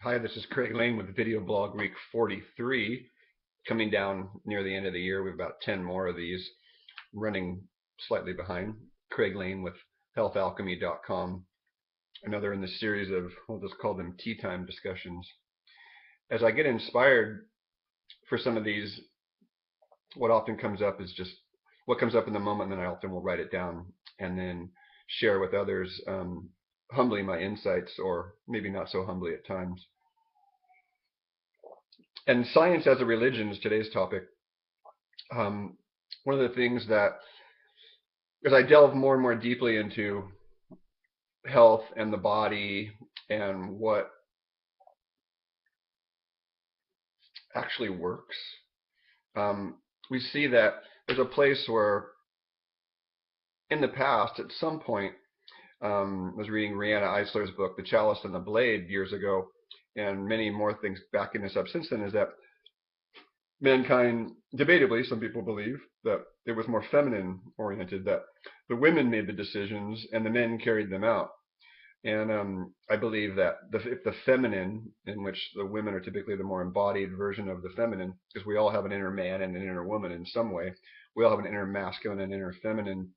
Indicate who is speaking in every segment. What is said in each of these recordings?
Speaker 1: Hi, this is Craig Lane with Video Blog Week 43. Coming down near the end of the year, we have about 10 more of these, running slightly behind. Craig Lane with healthalchemy.com. Another in the series of, we'll just call them tea time discussions. As I get inspired for some of these, what often comes up is just what comes up in the moment, and then I often will write it down and then share with others, humbly, my insights, or maybe not so humbly at times. And science as a religion is today's topic. One of the things that, as I delve more and more deeply into health and the body and what actually works, we see that there's a place where, in the past, at some point, I was reading Rihanna Eisler's book, The Chalice and the Blade, years ago, and many more things backing this up since then, is that mankind, debatably, some people believe that it was more feminine oriented, that the women made the decisions and the men carried them out. And I believe that if the feminine, in which the women are typically the more embodied version of the feminine, because we all have an inner man and an inner woman in some way, we all have an inner masculine and inner feminine.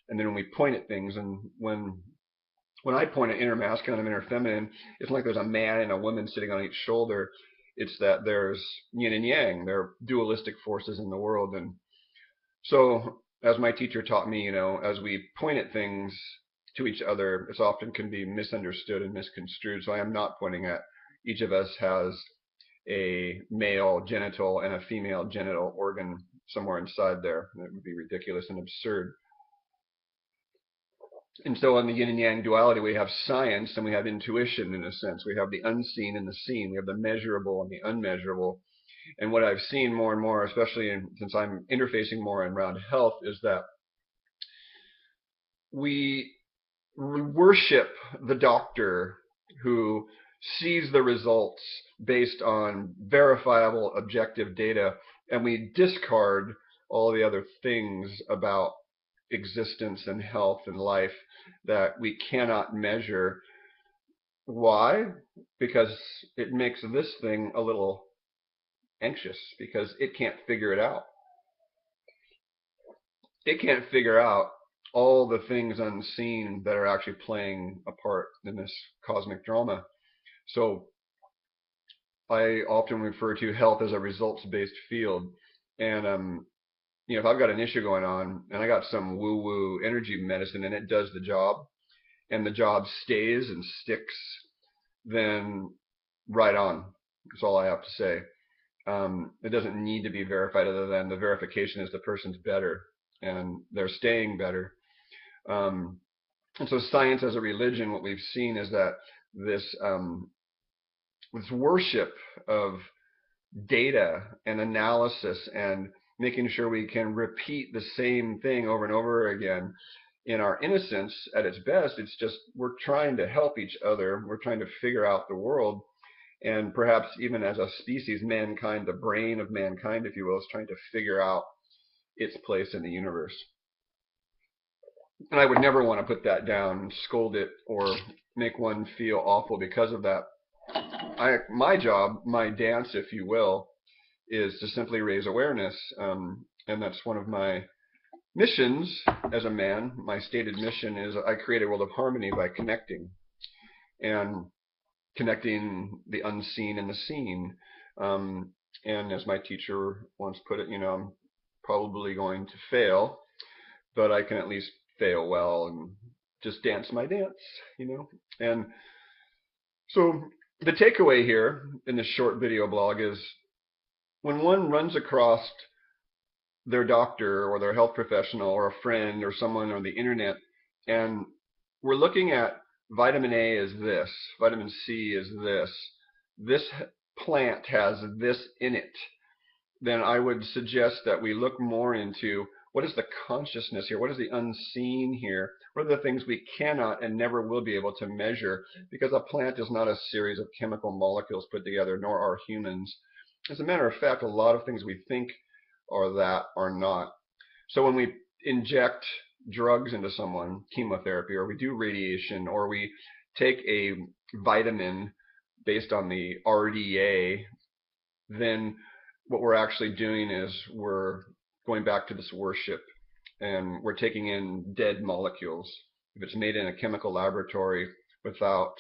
Speaker 1: And then when we point at things, and when I point at inner masculine and inner feminine, it's like there's a man and a woman sitting on each shoulder. It's that there's yin and yang. There are dualistic forces in the world. And so, as my teacher taught me, as we point at things to each other, it often can be misunderstood and misconstrued. So I am not pointing at each of us has a male genital and a female genital organ somewhere inside there. That would be ridiculous and absurd. And so on the yin and yang duality, we have science and we have intuition, in a sense. We have the unseen and the seen. We have the measurable and the unmeasurable. And what I've seen more and more, especially since I'm interfacing more around health, is that we worship the doctor who sees the results based on verifiable objective data, and we discard all the other things about existence and health and life that we cannot measure. Why? Because it makes this thing a little anxious, because it can't figure it out. It can't figure out all the things unseen that are actually playing a part in this cosmic drama. So I often refer to health as a results-based field. And if I've got an issue going on and I got some woo-woo energy medicine and it does the job, and the job stays and sticks, then right on. That's all I have to say. It doesn't need to be verified, other than the verification is the person's better and they're staying better. And so science as a religion, what we've seen is that this worship of data and analysis and making sure we can repeat the same thing over and over again, in our innocence at its best, it's just we're trying to help each other. We're trying to figure out the world. And perhaps even as a species, mankind, the brain of mankind, if you will, is trying to figure out its place in the universe. And I would never want to put that down, scold it, or make one feel awful because of that. My job, my dance, if you will, is to simply raise awareness. And that's one of my missions as a man. My stated mission is I create a world of harmony by connecting. And connecting the unseen and the seen. And as my teacher once put it, I'm probably going to fail, but I can at least fail well and just dance my dance. And so the takeaway here in this short video blog is, when one runs across their doctor or their health professional or a friend or someone on the internet, and we're looking at vitamin A is this, vitamin C is this plant has this in it, then I would suggest that we look more into what is the consciousness here, what is the unseen here, what are the things we cannot and never will be able to measure, because a plant is not a series of chemical molecules put together, nor are humans. As a matter of fact, a lot of things we think are that are not. So when we inject drugs into someone, chemotherapy, or we do radiation, or we take a vitamin based on the RDA, then what we're actually doing is we're going back to this worship, and we're taking in dead molecules. If it's made in a chemical laboratory without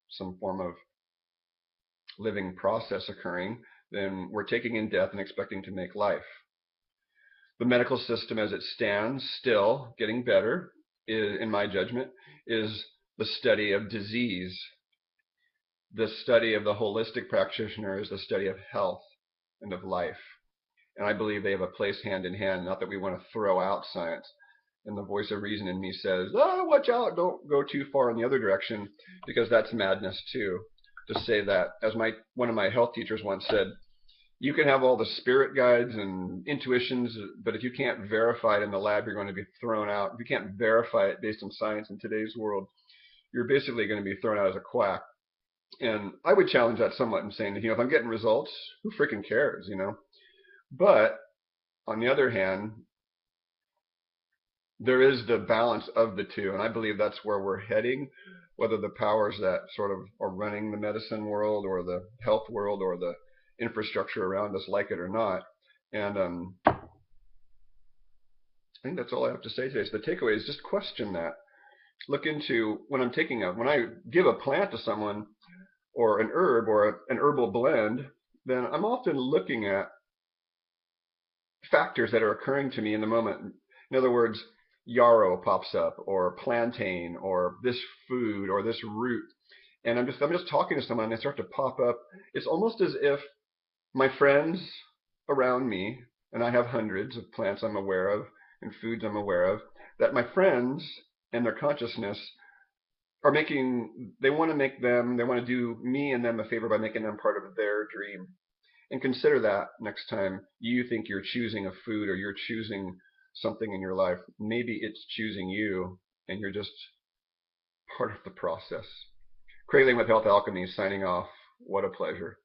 Speaker 1: some form of living process occurring, then we're taking in death and expecting to make life. The medical system as it stands, still getting better, in my judgment, is the study of disease. The study of the holistic practitioner is the study of health and of life. And I believe they have a place hand in hand, not that we want to throw out science. And the voice of reason in me says, watch out, don't go too far in the other direction, because that's madness too. To say that, as one of my health teachers once said, you can have all the spirit guides and intuitions, but if you can't verify it in the lab, you're going to be thrown out. If you can't verify it based on science in today's world, you're basically going to be thrown out as a quack. And I would challenge that somewhat in saying that, if I'm getting results, who freaking cares, But on the other hand, there is the balance of the two, and I believe that's where we're heading, whether the powers that sort of are running the medicine world or the health world or the infrastructure around us like it or not. And I think that's all I have to say today. So the takeaway is just question that. Look into when I give a plant to someone or an herb or an herbal blend, then I'm often looking at factors that are occurring to me in the moment. In other words, yarrow pops up, or plantain, or this food, or this root, and I'm just talking to someone, and they start to pop up. It's almost as if my friends around me, and I have hundreds of plants I'm aware of and foods I'm aware of, that my friends and their consciousness are they want to do me and them a favor by making them part of their dream. And consider that next time you think you're choosing a food or you're choosing something in your life. Maybe it's choosing you, and you're just part of the process. Craig Lane with Health Alchemy signing off. What a pleasure.